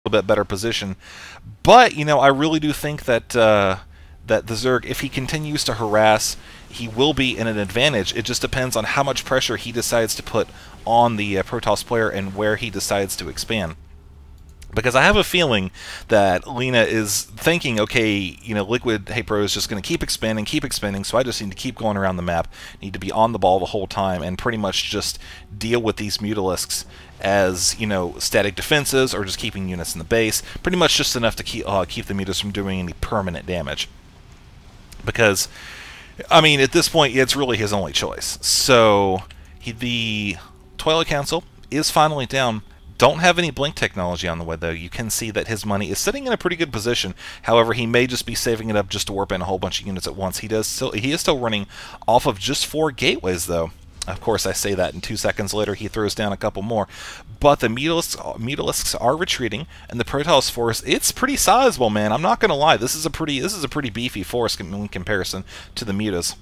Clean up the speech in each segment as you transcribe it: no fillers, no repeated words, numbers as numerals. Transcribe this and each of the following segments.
bit better position. But, you know, I really do think that that the Zerg, if he continues to harass, he will be in an advantage. It just depends on how much pressure he decides to put on the Protoss player and where he decides to expand. Because I have a feeling that Lena is thinking, okay, you know, LiquidHayprO is just going to keep expanding, so I just need to keep going around the map, need to be on the ball the whole time, and pretty much just deal with these Mutalisks as, you know, static defenses, or just keeping units in the base, pretty much just enough to keep the Mutas from doing any permanent damage. Because, I mean, at this point, it's really his only choice. So, the Twilight Council is finally down. Don't have any blink technology on the way, though. You can see that his money is sitting in a pretty good position. However, he may just be saving it up just to warp in a whole bunch of units at once. He is still running off of just 4 gateways, though. Of course, I say that, and 2 seconds later he throws down a couple more. But the Mutalisks are retreating, and the Protoss force, it's pretty sizable, man. I'm not going to lie. This is a pretty beefy force in comparison to the Mutas.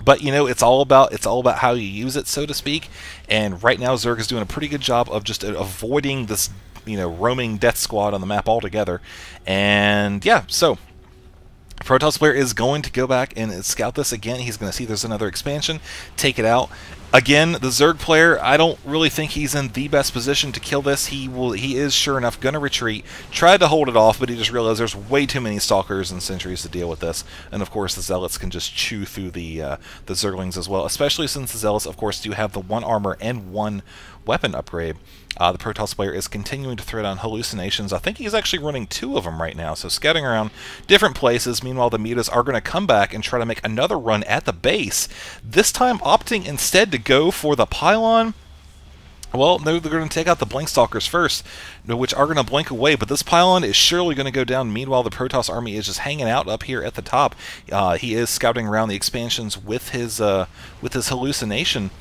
But, you know, it's all about how you use it, so to speak. And right now, Zerg is doing a pretty good job of just avoiding this, you know, roaming death squad on the map altogether. And yeah, so Protoss player is going to go back and scout this again. He's going to see there's another expansion, take it out. Again, the Zerg player, I don't really think he's in the best position to kill this. He is sure enough going to retreat. Tried to hold it off, but he just realized there's way too many Stalkers and Sentries to deal with this. And of course, the Zealots can just chew through the Zerglings as well, especially since the Zealots, of course, do have the 1 armor and 1 weapon upgrade. The Protoss player is continuing to throw down hallucinations. I think he's actually running 2 of them right now, so scouting around different places. Meanwhile, the Mutas are going to come back and try to make another run at the base, this time opting instead to go for the pylon. Well, they're going to take out the Blink Stalkers first, which are going to blink away, but this pylon is surely going to go down. Meanwhile, the Protoss army is just hanging out up here at the top. He is scouting around the expansions with his hallucination.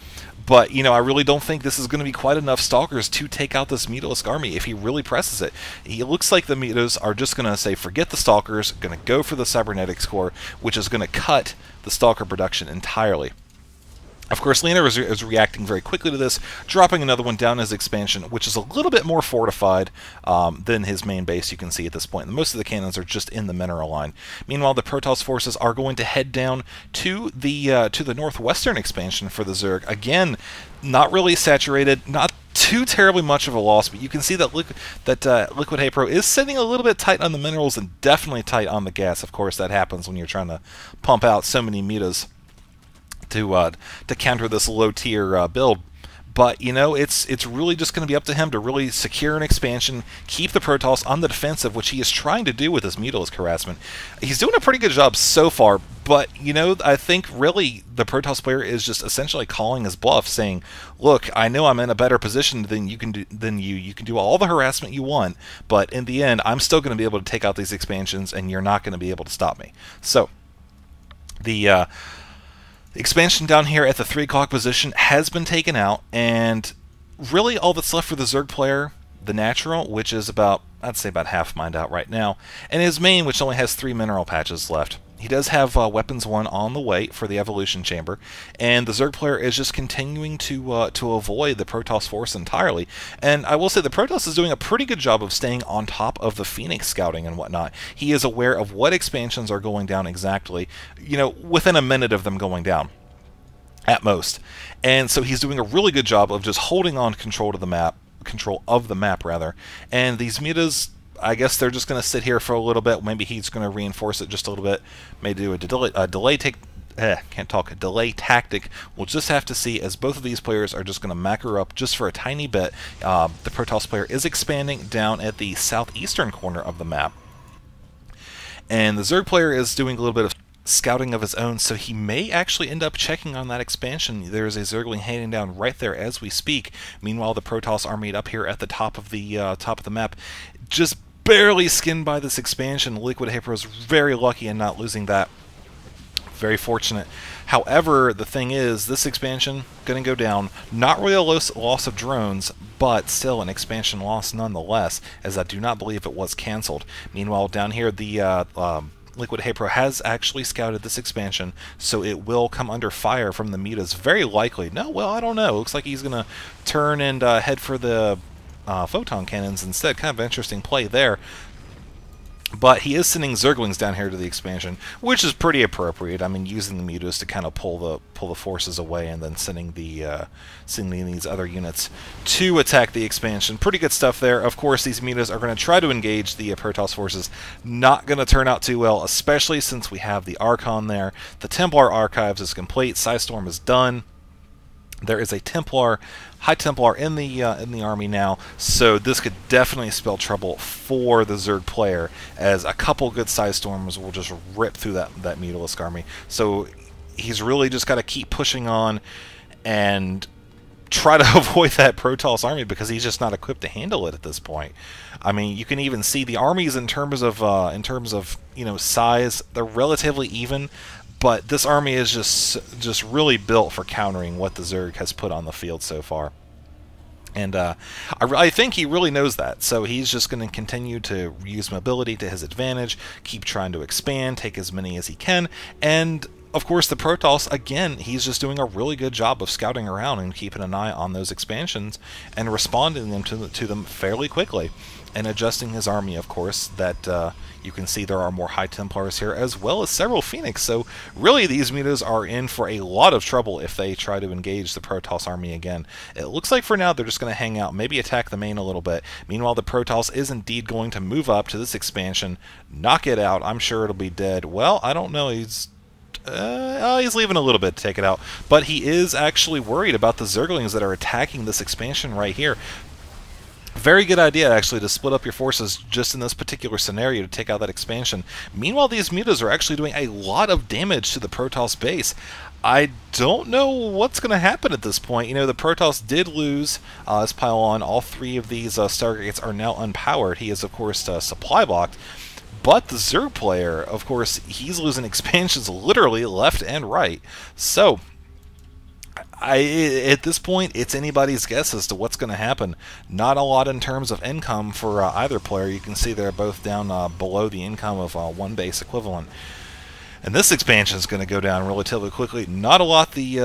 But, you know, I really don't think this is going to be quite enough Stalkers to take out this Mutalisk army if he really presses it. It looks like the Mutas are just going to say, forget the Stalkers, going to go for the Cybernetics Core, which is going to cut the Stalker production entirely. Of course, Lena is reacting very quickly to this, dropping another one down his expansion, which is a little bit more fortified than his main base, you can see at this point. Most of the cannons are just in the mineral line. Meanwhile, the Protoss forces are going to head down to the northwestern expansion for the Zerg. Again, not really saturated, not too terribly much of a loss, but you can see that LiquidHayprO is sitting a little bit tight on the minerals and definitely tight on the gas. Of course, that happens when you're trying to pump out so many Mutas to counter this low-tier build. But, you know, it's really just going to be up to him to really secure an expansion, keep the Protoss on the defensive, which he is trying to do with this Mutalisk harassment. He's doing a pretty good job so far, but, you know, I think really the Protoss player is just essentially calling his bluff, saying, look, I know I'm in a better position than you can do all the harassment you want, but in the end, I'm still going to be able to take out these expansions, and you're not going to be able to stop me. So, the expansion down here at the 3 o'clock position has been taken out, and really all that's left for the Zerg player, the natural, which is about, I'd say about half mined out right now, and his main, which only has 3 mineral patches left. He does have Weapons 1 on the way for the Evolution Chamber, and the Zerg player is just continuing to avoid the Protoss force entirely. And I will say the Protoss is doing a pretty good job of staying on top of the Phoenix scouting and whatnot. He is aware of what expansions are going down exactly, you know, within a minute of them going down, at most. And so he's doing a really good job of just holding on control of the map, rather. And these Mutas, I guess they're just going to sit here for a little bit. Maybe he's going to reinforce it just a little bit. Maybe do a delay tactic. We'll just have to see, as both of these players are just going to macro up just for a tiny bit. The Protoss player is expanding down at the southeastern corner of the map. And the Zerg player is doing a little bit of scouting of his own, so he may actually end up checking on that expansion. There's a Zergling heading down right there as we speak. Meanwhile, the Protoss army up here at the top of the map, just barely skinned by this expansion. LiquidHayprO is very lucky in not losing that. Very fortunate. However, the thing is, this expansion going to go down. Not really a loss of drones, but still an expansion loss nonetheless, as I do not believe it was canceled. Meanwhile, down here, the LiquidHayprO has actually scouted this expansion, so it will come under fire from the Mutas, very likely. No, well, I don't know. Looks like he's going to turn and head for the photon cannons instead. Kind of interesting play there. But he is sending Zerglings down here to the expansion, which is pretty appropriate. I mean, using the mutas to kind of pull the forces away, and then sending these other units to attack the expansion. Pretty good stuff there. Of course, these mutas are going to try to engage the Protoss forces. Not going to turn out too well, especially since we have the Archon there. The Templar Archives is complete. Psystorm is done. There is a Templar, High Templar in the army now, so this could definitely spell trouble for the Zerg player, as a couple good Psystorms will just rip through that Mutalisk army. So he's really just got to keep pushing on and try to avoid that Protoss army, because he's just not equipped to handle it at this point. I mean, you can even see the armies in terms of size, they're relatively even. But this army is just really built for countering what the Zerg has put on the field so far. And I think he really knows that, so he's just going to continue to use mobility to his advantage, keep trying to expand, take as many as he can, and of course the Protoss, again, he's just doing a really good job of scouting around and keeping an eye on those expansions and responding to them fairly quickly. And adjusting his army, of course, that you can see there are more High Templars here, as well as several Phoenix. So really these mutas are in for a lot of trouble if they try to engage the Protoss army again. It looks like for now they're just going to hang out, maybe attack the main a little bit. Meanwhile, the Protoss is indeed going to move up to this expansion, knock it out. I'm sure it'll be dead. Well, I don't know. He's leaving a little bit to take it out. But he is actually worried about the Zerglings that are attacking this expansion right here. Very good idea, actually, to split up your forces just in this particular scenario to take out that expansion. Meanwhile, these mutas are actually doing a lot of damage to the Protoss base. I don't know what's going to happen at this point. You know, the Protoss did lose his pylon. All three of these Stargates are now unpowered. He is, of course, supply blocked. But the Zerg player, of course, he's losing expansions literally left and right. So at this point, it's anybody's guess as to what's going to happen. Not a lot in terms of income for either player. You can see they're both down below the income of one base equivalent. And this expansion is going to go down relatively quickly. Not a lot the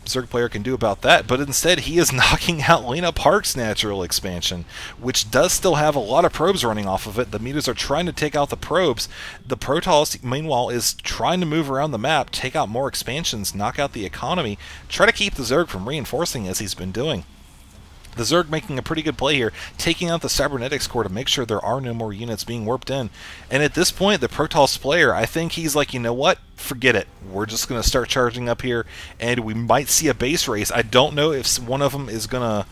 Zerg player can do about that, but instead he is knocking out LenaPark's natural expansion, which does still have a lot of probes running off of it. The mutas are trying to take out the probes. The Protoss, meanwhile, is trying to move around the map, take out more expansions, knock out the economy, try to keep the Zerg from reinforcing as he's been doing. The Zerg making a pretty good play here, taking out the Cybernetics core to make sure there are no more units being warped in. And at this point, the Protoss player, I think he's like, you know what? Forget it. We're just going to start charging up here, and we might see a base race. I don't know if one of them is gonna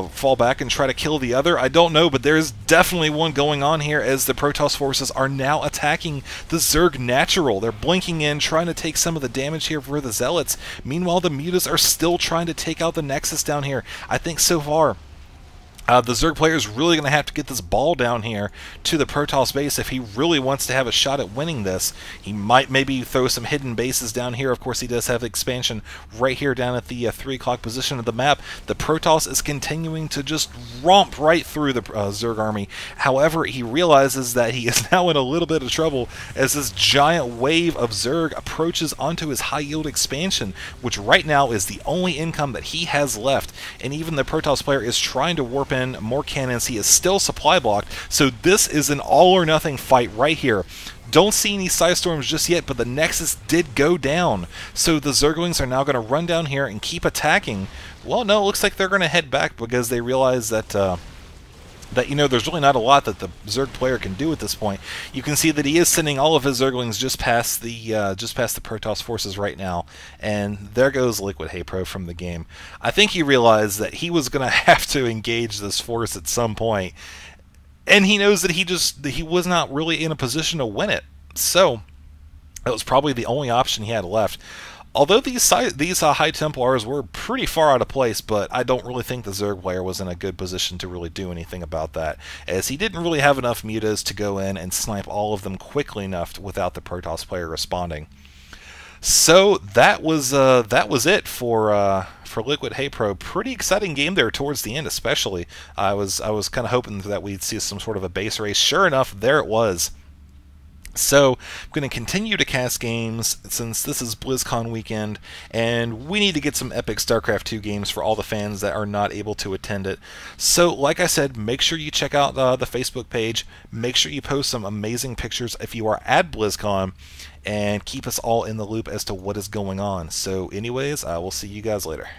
fall back and try to kill the other. I don't know, but there's definitely one going on here as the Protoss forces are now attacking the Zerg natural. They're blinking in, trying to take some of the damage here for the Zealots. Meanwhile, the mutas are still trying to take out the Nexus down here. I think so far the Zerg player is really going to have to get this ball down here to the Protoss base if he really wants to have a shot at winning this. He might maybe throw some hidden bases down here. Of course, he does have expansion right here down at the 3 o'clock position of the map. The Protoss is continuing to just romp right through the Zerg army. However, he realizes that he is now in a little bit of trouble as this giant wave of Zerg approaches onto his high-yield expansion, which right now is the only income that he has left. And even the Protoss player is trying to warp in more cannons. He is still supply blocked, so this is an all-or-nothing fight right here. Don't see any Psystorms just yet, but the Nexus did go down, so the Zerglings are now going to run down here and keep attacking. Well, no, it looks like they're going to head back because they realize that you know, there's really not a lot that the Zerg player can do at this point. You can see that he is sending all of his Zerglings just past the Protoss forces right now, and there goes LiquidHayprO from the game. I think he realized that he was going to have to engage this force at some point, and he knows that he was not really in a position to win it. So that was probably the only option he had left. Although these High Templars were pretty far out of place, but I don't really think the Zerg player was in a good position to really do anything about that, as he didn't really have enough mutas to go in and snipe all of them quickly enough without the Protoss player responding. So that was it for LiquidHayprO. Pretty exciting game there towards the end, especially. I was kind of hoping that we'd see some sort of a base race. Sure enough, there it was. So I'm going to continue to cast games since this is BlizzCon weekend, and we need to get some epic StarCraft 2 games for all the fans that are not able to attend it. So, like I said, make sure you check out the Facebook page. Make sure you post some amazing pictures if you are at BlizzCon, and keep us all in the loop as to what is going on. So, anyways, I will see you guys later.